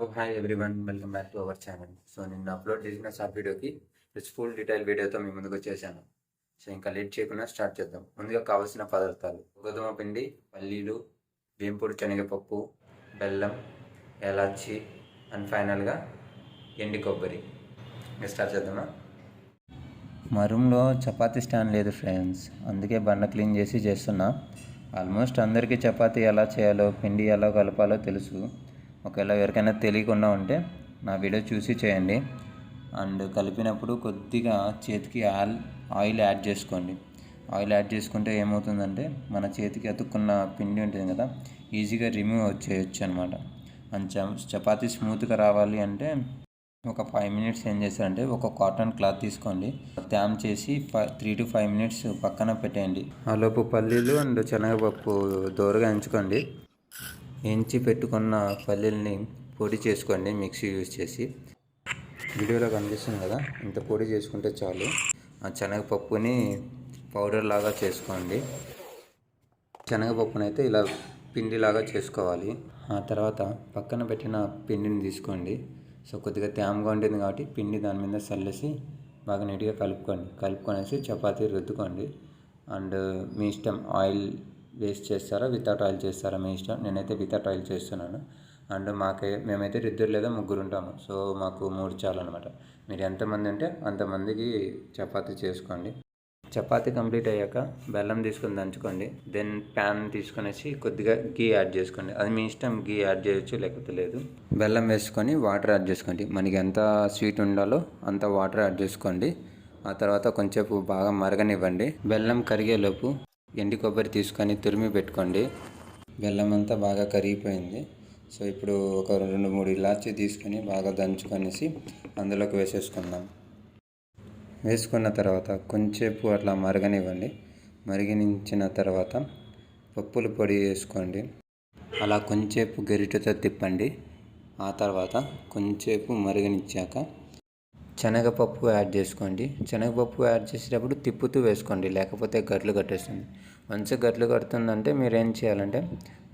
Hi everyone, welcome back to our channel. So నిన్న upload చేసిన short వీడియోకి full detail వీడియోతో మీ ముందుకు వచ్చేసాను. సో ఇంకా లేట్ చేయకుండా స్టార్ట్ చేద్దాం. ముందుగా కావాల్సిన పదార్థాలు: గోధుమ పిండి, పల్లీలు, వేంపుడు శనగపప్పు, బెల్లం, ఎలాచి అండ్ ఫైనల్గా ఎండి కొబ్బరి. ఇంకా స్టార్ట్ చేద్దామా? మా రూమ్లో చపాతీ స్టాండ్ లేదు ఫ్రెండ్స్, అందుకే బండ క్లీన్ చేసి చేస్తున్నా. ఆల్మోస్ట్ అందరికీ చపాతీ ఎలా చేయాలో, పిండి ఎలా కలపాలో తెలుసు. ఒకవేళ ఎవరికైనా తెలియకుండా ఉంటే నా వీడియో చూసి చేయండి. అండ్ కలిపినప్పుడు కొద్దిగా చేతికి ఆయిల్ యాడ్ చేసుకోండి. ఆయిల్ యాడ్ చేసుకుంటే ఏమవుతుందంటే మన చేతికి అతుక్కున్న పిండి ఉంటుంది కదా, ఈజీగా రిమూవ్ వచ్చేయచ్చు అనమాట. అండ్ చపాతీ స్మూత్గా రావాలి అంటే ఒక 5 మినిట్స్ ఏం చేస్తారంటే ఒక కాటన్ క్లాత్ తీసుకోండి, ట్యామ్ చేసి 3 to 5 మినిట్స్ పక్కన పెట్టేయండి. ఆలోపు పల్లీలు అండ్ శనగపప్పు దోరగా ఎంచుకోండి. ఎంచి పెట్టుకున్న పల్లీల్ని పొడి చేసుకోండి మిక్సీ యూజ్ చేసి. వీడియోలో కనిపిస్తుంది కదా, ఇంత పొడి చేసుకుంటే చాలు. ఆ శనగపప్పుని పౌడర్ లాగా చేసుకోండి. శనగపప్పునైతే ఇలా పిండిలాగా చేసుకోవాలి. ఆ తర్వాత పక్కన పెట్టిన పిండిని తీసుకోండి. సో కొద్దిగా తేమగా ఉంటుంది కాబట్టి పిండి దాని మీద చల్లేసి బాగా నీట్గా కలుపుకొనేసి చపాతీ రుద్దుకోండి. అండ్ మీ ఇష్టం, ఆయిల్ వేస్ట్ చేస్తారా వితౌట్ ఆయిల్ చేస్తారా మీ ఇష్టం. నేనైతే వితౌట్ ఆయిల్ చేస్తున్నాను. అండ్ మేమైతే ఇద్దరు లేదా ముగ్గురు ఉంటాము, సో మాకు 3 చాలన్నమాట. మీరు ఎంతమంది అంటే అంతమందికి చపాతీ చేసుకోండి. చపాతీ కంప్లీట్ అయ్యాక బెల్లం తీసుకొని దంచుకోండి. దెన్ ప్యాన్ తీసుకొనేసి కొద్దిగా గీ యాడ్ చేసుకోండి. అది మీ ఇష్టం, గీ యాడ్ చేయొచ్చు లేకపోతే లేదు. బెల్లం వేసుకొని వాటర్ యాడ్ చేసుకోండి. మనకి ఎంత స్వీట్ ఉండాలో అంత వాటర్ యాడ్ చేసుకోండి. ఆ తర్వాత కొంచెంసేపు బాగా మరగనివ్వండి. బెల్లం కరిగేలోపు ఎండి కొబ్బరి తీసుకొని తురిమి పెట్టుకోండి. బెల్లం అంతా బాగా కరిగిపోయింది. సో ఇప్పుడు ఒక 2-3 ఇలాచీ తీసుకొని బాగా దంచుకొనేసి అందులోకి వేసేసుకుందాం. వేసుకున్న తర్వాత కొంచెంసేపు అట్లా మరగనివ్వండి. మరిగించిన తర్వాత పప్పుల పొడి వేసుకోండి. అలా కొంచెంసేపు గరిటెతో తిప్పండి. ఆ తర్వాత కొంచెంసేపు మరగనిచ్చాక శనగపప్పు యాడ్ చేసుకోండి. శనగపప్పు యాడ్ చేసేటప్పుడు తిప్పుతూ వేసుకోండి, లేకపోతే గట్లు కట్టేస్తుంది. వన్స్ గట్లు కడుతుందంటే మీరు ఏం చేయాలంటే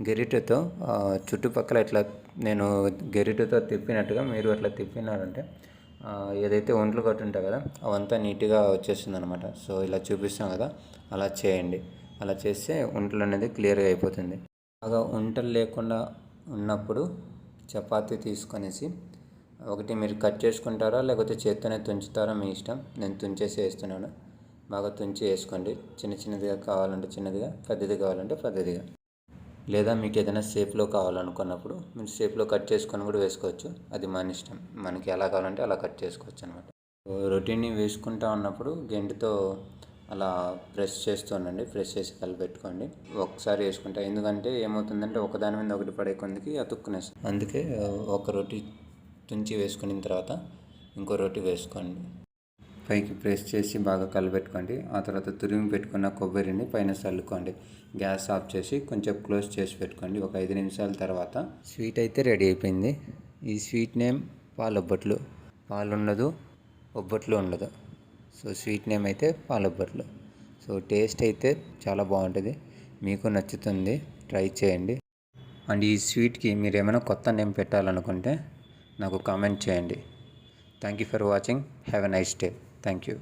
గరిటెతో చుట్టుపక్కల ఇట్లా నేను గరిటెతో తిప్పినట్టుగా మీరు అట్లా తిప్పినారంటే ఏదైతే ఒంట్లు కట్టు ఉంటాయి కదా అవంతా నీట్గా వచ్చేస్తుంది అనమాట. సో ఇలా చూపిస్తాం కదా, అలా చేయండి. అలా చేస్తే ఒంట్లు అనేది క్లియర్గా అయిపోతుంది. బాగా వంటలు లేకుండా ఉన్నప్పుడు చపాతీ తీసుకొనేసి ఒకటి మీరు కట్ చేసుకుంటారా లేకపోతే చేత్తోనే తుంచుతారా మీ ఇష్టం. నేను తుంచేసి వేస్తున్నాను. బాగా తుంచి వేసుకోండి. చిన్నదిగా కావాలంటే చిన్నదిగా, పెద్దది కావాలంటే పెద్దదిగా. లేదా మీకు ఏదైనా షేప్లో కావాలనుకున్నప్పుడు మీరు షేప్లో కట్ చేసుకొని కూడా వేసుకోవచ్చు. అది మన ఇష్టం, మనకి ఎలా కావాలంటే అలా కట్ చేసుకోవచ్చు అనమాట. రొటీని వేసుకుంటా ఉన్నప్పుడు గెంటితో అలా ప్రెస్ చేస్తూ ఉండండి. ప్రెస్ చేసి కలిపెట్టుకోండి. ఒకసారి వేసుకుంటా, ఎందుకంటే ఏమవుతుందంటే ఒకదాని మీద ఒకటి పడే కొందికి అతుక్కునేస్తుంది. అందుకే ఒక రొట్టి తుంచి వేసుకున్న తర్వాత ఇంకో రొట్టి వేసుకోండి. పైకి ప్రెస్ చేసి బాగా కలిపెట్టుకోండి. ఆ తర్వాత తురిమి పెట్టుకున్న కొబ్బరిని పైన చల్లుకోండి. గ్యాస్ ఆఫ్ చేసి కొంచెం క్లోజ్ చేసి పెట్టుకోండి. ఒక 5 నిమిషాల తర్వాత స్వీట్ అయితే రెడీ అయిపోయింది. ఈ స్వీట్ నేమ్ పాలొబ్బట్లు. పాలు ఉండదు, ఒబ్బట్లు ఉండదు. సో స్వీట్ నేమ్ అయితే పాలొబ్బట్లు. సో టేస్ట్ అయితే చాలా బాగుంటుంది, మీకు నచ్చుతుంది, ట్రై చేయండి. అండ్ ఈ స్వీట్కి మీరు ఏమైనా కొత్త నేమ్ పెట్టాలనుకుంటే నాకు కామెంట్ చేయండి. Thank you for watching. Have a nice day. Thank you.